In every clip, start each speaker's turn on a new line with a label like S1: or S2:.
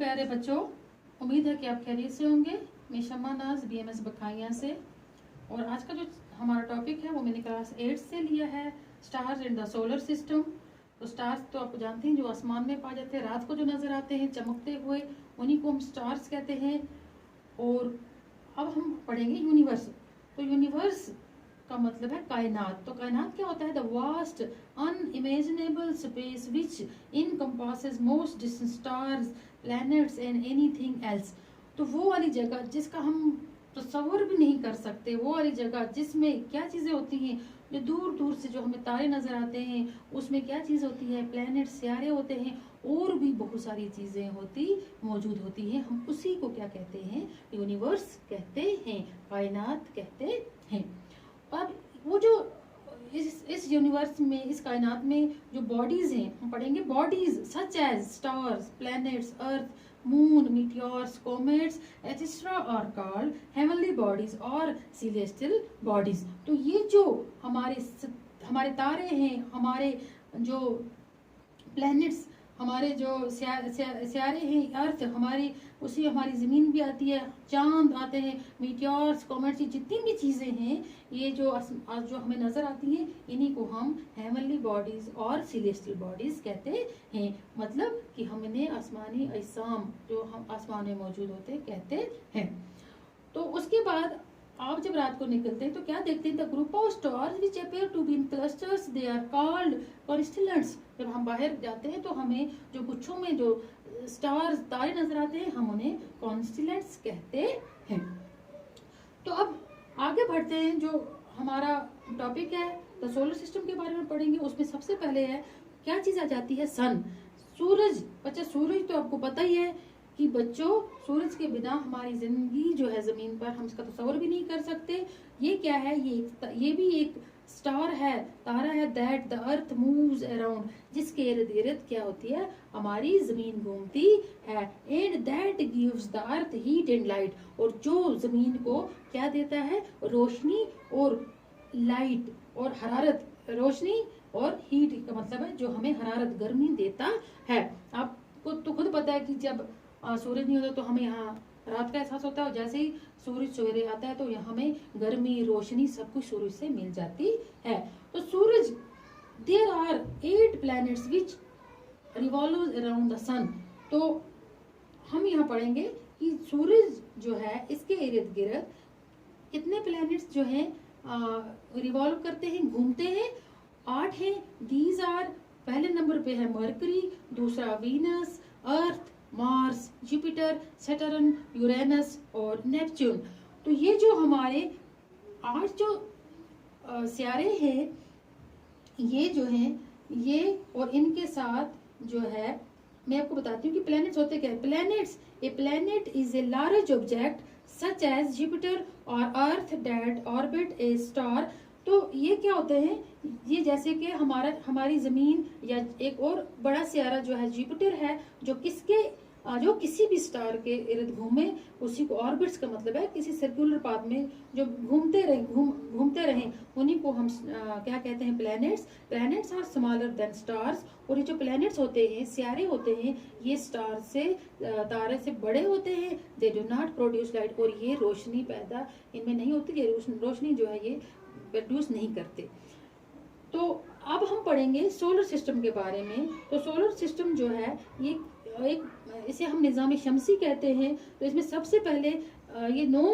S1: प्यारे बच्चों, उम्मीद है कि आप खैरियत से होंगे। मैं शम्मा नाज BMS बखाइयाँ से, और आज का जो हमारा टॉपिक है वो मैंने क्लास 8 से लिया है, stars in the solar system. तो स्टार्स तो आप जानते हैं जो आसमान में पाए जाते हैं, रात को जो नज़र आते हैं चमकते हुए, उन्हीं को हम स्टार्स कहते हैं। और अब हम पढ़ेंगे यूनिवर्स। तो यूनिवर्स का मतलब है कायनात। तो कायनात क्या होता है? The vast unimaginable space which encompasses most distant stars, planets and anything else. तो वो वाली जगह जिसका हम तस्वर भी नहीं कर सकते, वो वाली जगह जिसमें क्या चीज़ें होती हैं, जो दूर दूर से जो हमें तारे नज़र आते हैं, उसमें क्या चीज़ होती है? प्लैनेट, सियारे होते हैं, और भी बहुत सारी चीज़ें मौजूद होती हैं। हम उसी को क्या कहते हैं? यूनिवर्स कहते हैं, कायनात कहते हैं। अब वो जो इस यूनिवर्स में, इस कायनात में जो बॉडीज हैं, हम पढ़ेंगे bodies such as stars, planets, earth, moon, meteors, comets etcetera are called heavenly bodies और सेलेस्टियल बॉडीज। तो ये जो हमारे तारे हैं, हमारे जो प्लैनेट्स, हमारे जो सियारे हैं, अर्थ हमारी, उसी हमारी ज़मीन भी आती है, चांद आते हैं, मीटियोर्स, कॉमेट्स, जितनी भी चीज़ें हैं, ये जो हमें नज़र आती हैं, इन्हीं को हम हेवनली बॉडीज़ और सेलेस्टियल बॉडीज़ कहते हैं। मतलब कि हमने आसमानी अजसाम जो हम आसमान में मौजूद होते कहते हैं। तो उसके बाद आप जब रात को निकलते हैं तो क्या देखते हैं? The group of stars which appear to be in clusters, they are called constellations. जब हम बाहर जाते हैं तो हमें जो गुच्छों में जो स्टार्स, तारे नजर आते हैं, हम उन्हें कॉन्स्टेलेंट्स कहते हैं। तो अब आगे बढ़ते हैं। जो हमारा टॉपिक है तो सोलर सिस्टम के बारे में पढ़ेंगे। उसमें सबसे पहले है क्या चीज़ आ जाती है? सन, सूरज। बच्चा, सूरज तो आपको पता ही है कि बच्चों, सूरज के बिना हमारी जिंदगी जो है जमीन पर, हम इसका तस्वर भी नहीं कर सकते। ये क्या है? ये भी एक स्टार है, तारा है, that the earth moves around, जिसके इर्द गिर्द क्या होती है? हमारी जमीन घूमती है। And that gives the earth heat and light, और जो जमीन को क्या देता है? रोशनी और लाइट और हरारत। रोशनी और हीट का मतलब है जो हमें हरारत, गर्मी देता है। आपको तो खुद पता है कि जब सूरज नहीं होता तो हमें यहाँ रात का एहसास होता है, और जैसे ही सूरज सवेरे आता है तो यहाँ हमें गर्मी, रोशनी सब कुछ सूरज से मिल जाती है। तो सूरज, there are 8 planets which revolve around the sun। तो हम यहाँ पढ़ेंगे कि सूरज जो है, इसके इर्द गिर्द कितने प्लैनेट्स जो हैं रिवॉल्व करते हैं, घूमते हैं? 8 हैं। दीज आर, पहले नंबर पे है मरकरी, दूसरा Venus, Earth, Mars, Jupiter, Saturn, Uranus और नेपच्यून। तो ये जो हमारे 8 जो सियारे हैं, ये जो हैं, ये और इनके साथ जो है, मैं आपको बताती हूँ कि प्लैनेट्स होते क्या है। Planets, a planet is a large object such as Jupiter और Earth that orbit a star. तो ये क्या होते हैं? ये जैसे कि हमारी जमीन, या एक और बड़ा सियारा जो है जुपिटर है, जो किसी भी स्टार के इर्द घूमे, उसी को ऑर्बिट्स का मतलब है किसी सर्कुलर पाथ में जो घूमते रहें, उन्हीं को हम क्या कहते हैं? Planets. Planets are smaller than stars. और ये जो प्लैनेट्स होते हैं, सियारे होते हैं, ये स्टार से, तारे से बड़े होते हैं। They do not produce light, और ये रोशनी पैदा इनमें नहीं होती, ये रोशनी जो है ये प्रोड्यूस नहीं करते। तो अब हम पढ़ेंगे सोलर सिस्टम के बारे में। तो सोलर सिस्टम जो है, ये इसे हम निज़ाम शमसी कहते हैं। तो इसमें सबसे पहले ये 9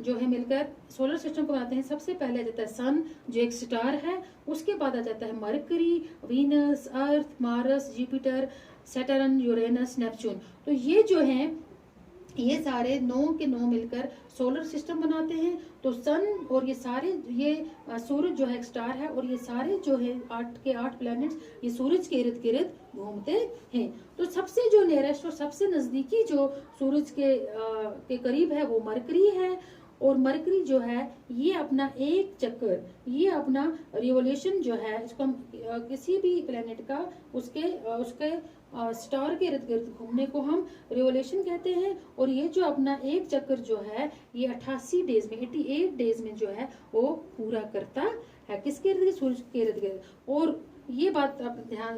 S1: जो है मिलकर सोलर सिस्टम को बनाते हैं। सबसे पहले आ जाता है सन, जो एक स्टार है। उसके बाद आ जाता है Mercury, Venus, Earth, Mars, Jupiter, Saturn, Uranus, Neptune. तो ये जो हैं, ये सारे 9 के 9 मिलकर सोलर सिस्टम बनाते हैं। तो सन और ये सारे, ये सूरज जो है एक स्टार है, और ये सारे जो है 8 के 8 प्लैनेट्स, ये सूरज के इर्द गिर्द घूमते हैं। तो सबसे जो नियरेस्ट और सबसे नजदीकी जो सूरज के करीब है वो मरकरी है। और मरकरी जो है, ये अपना एक चक्कर, ये अपना रिवोल्यूशन जो है, इसको हम किसी भी प्लेनेट का उसके स्टार के इर्द गिर्द घूमने को हम रिवोल्यूशन कहते हैं। और ये जो अपना एक चक्कर जो है, ये 88 डेज में, 88 डेज में जो है वो पूरा करता है। किसके इर्द गिर्द? सूरज के इर्द गिर्द। और ये बात आप ध्यान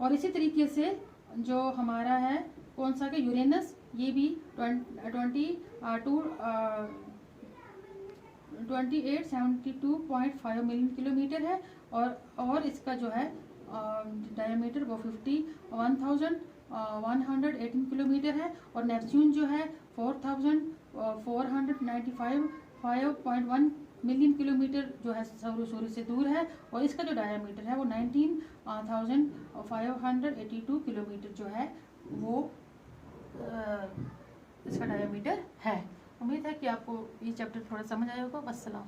S1: और इसी तरीके से जो हमारा है कौन सा कि यूरेनस, ये भी 2872.5 मिलियन किलोमीटर है और इसका जो है डायमीटर वो 51,118 किलोमीटर है। और नेपच्यून जो है 4,495.1 मिलियन किलोमीटर जो है सूर्य से दूर है। और इसका जो डायमीटर है वो 19,582 किलोमीटर जो है वो इसका डायमीटर है। उम्मीद है कि आपको ये चैप्टर थोड़ा समझ आया होगा। अस्सलाम।